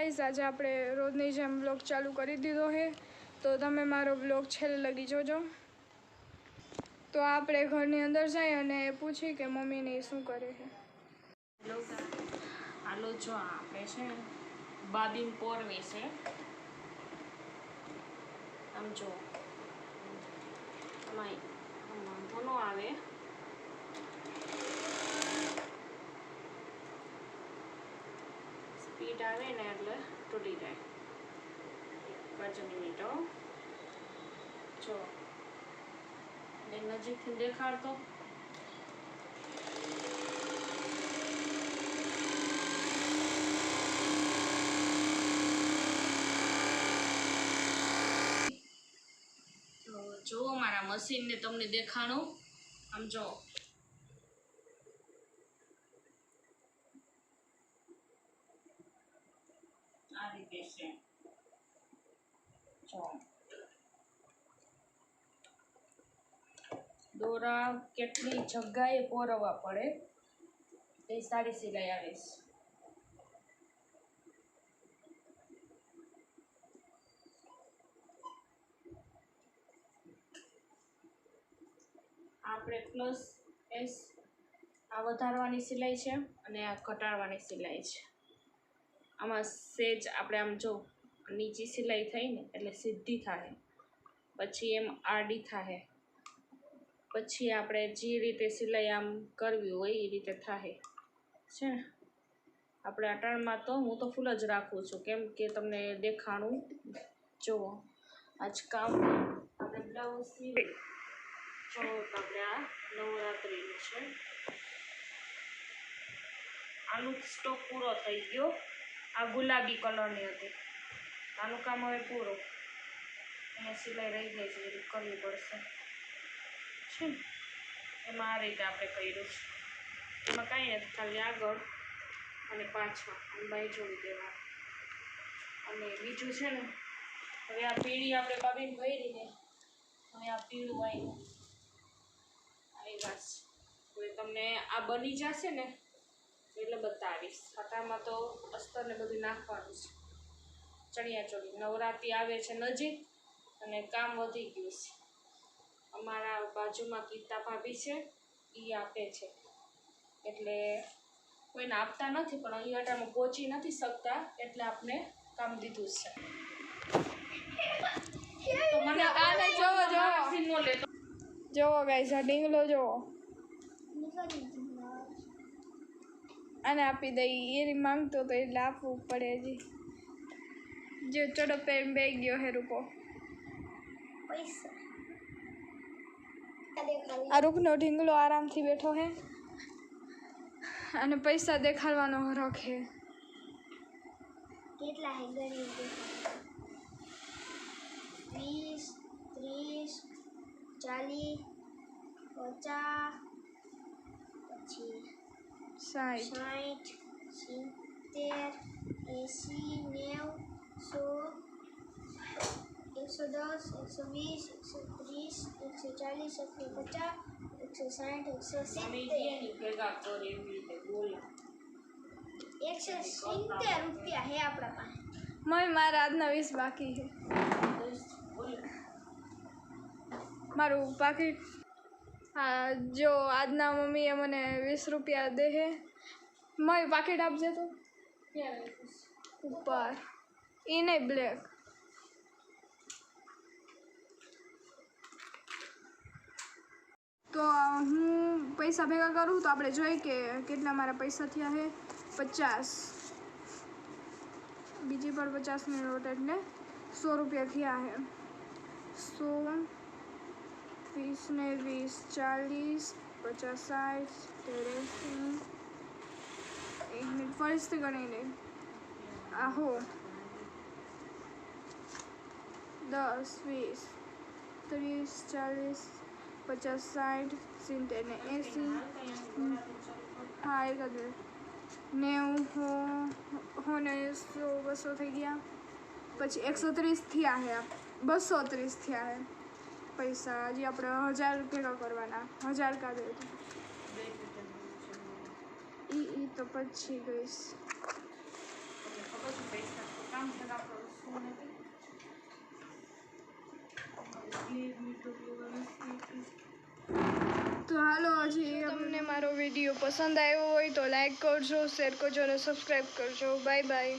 Guys આજે આપણે રોજની જેમ વ્લોગ ચાલુ કરી દીધો છે, તો તમે મારો વ્લોગ છેલ્લે લગી જોજો। તો આપણે ઘરની અંદર જઈ અને પૂછી કે મમ્મીને શું કરે છે। હાલો જો આપણે છે બાબીન પોરવે છે, આમ જો વાંધો ન આવે, સ્પીડ આવે ને એટલે તૂટી જાય। 5 મિનિટ જો નજીકથી દેખાડતો, જો મારા મશીનને તમને દેખાણું, આમ જો આ રીતે છે, જો દોરા કેટલી જગ્યાએ પોરવવા પડે એ સારી સિલાઈ આવે છે। આપણે પ્લસ એસ આ વધારવાની સિલાઈ છે અને આ ઘટાડવાની સિલાઈ છે। આમાં સેજ આપણે આમ જો નીચી સિલાઈ થઈ ને એટલે સીધી થાય, પછી એમ આડી થાય, પછી આપણે જે રીતે સિલાઈ આમ કરવી હોય એ રીતે થાય છે ને। આપણે અટાણમાં તો હું તો ફૂલ જ રાખું છું, કેમ કે તમને દેખાણું। જુઓ આજ કામ આપણે બ્લાઉઝની જો આપણે આ નવરાત્રિનું છે, આનો સ્ટોક પૂરો થઈ ગયો। આ ગુલાબી કલરની હતી, આનું કામ હવે પૂરું, એને સિલાઈ રહી ગઈ છે, એ કરવી પડશે છે ને। એમાં આ રીતે આપણે કર્યું છે, એમાં કાંઈ નથી, ખાલી આગળ અને પાછળ બાય જોડી દેવા। અને બીજું છે ને, હવે આ પીળી આપણે બાબીન ભરી ને હવે આ પીળું આવ્યું બસ। હવે તમને આ બની જશે ને એટલે બતાવીશ। આટામાં તો અસ્તર ને બધું નાખવાનું છે, ચણિયા ચોળી નવરાત્રિ આવે છે નજીક અને કામ વધી ગયું છે। અમારા બાજુમાં ગીતા ભાભી છે, એ આપે છે, એટલે કોઈને આપતા નથી, પણ અહીં આટામાં પહોંચી નથી શકતા એટલે આપણે કામ દીધું છે। તો મને આને જોવો જોવો ગાઈસ, આ ડીંગલો જોવો, આને આપી દઈ, એની માંગતો તો એટલે આપવું પડે। હજી જો ચડો પેન બે ગયો હે રૂપો, આ રૂપનો ઢીંગલો આરામથી બેઠો હે અને પૈસા દેખાડવાનો હરખ હે। કેટલા હે ગરીબ 20, 30, 40, 50, પછી 60, 60, 70, 80, 90, 100, 110, 120, 140, 150, 160, 170, ભેગા કરે એવી રીતે બોલો, 170 રૂપિયા હે આપણા પાસે। મમ્મી મારા આજના 20 બાકી છે, મારું પાકીટ। હા જો આજના મમ્મીએ મને 20 રૂપિયા દે હે। મમ્મી પાકીટ આપજે તો ઉપર, એ નહીં બ્લેક। તો હું પૈસા ભેગા કરું તો આપણે જોઈ કે કેટલા મારા પૈસા થયા છે। 50, બીજી પર 50ની નોટ એટલે 100 રૂપિયા થયા છે। 100, 20 ને 20, 40, 50, 60, 83, 1 મિનિટ ફરીથી ગણી લઈ, આહો 10, 20, 30, 40, 50, 60, 70 ને 80, હા એક જ 90, 100 ને 100, 200 થઈ ગયા, પછી 130 થયા છે, 230 થયા છે પૈસા। હજી આપણે 1000 ભેગા કરવાના, 1000 કાઢે એ તો પછી ગઈશ। ખબર છે પૈસા તો હાલો, હજી તમને મારો વિડીયો પસંદ આવ્યો હોય તો લાઈક કરજો, શેર કરજો અને સબસ્ક્રાઈબ કરજો. Bye bye.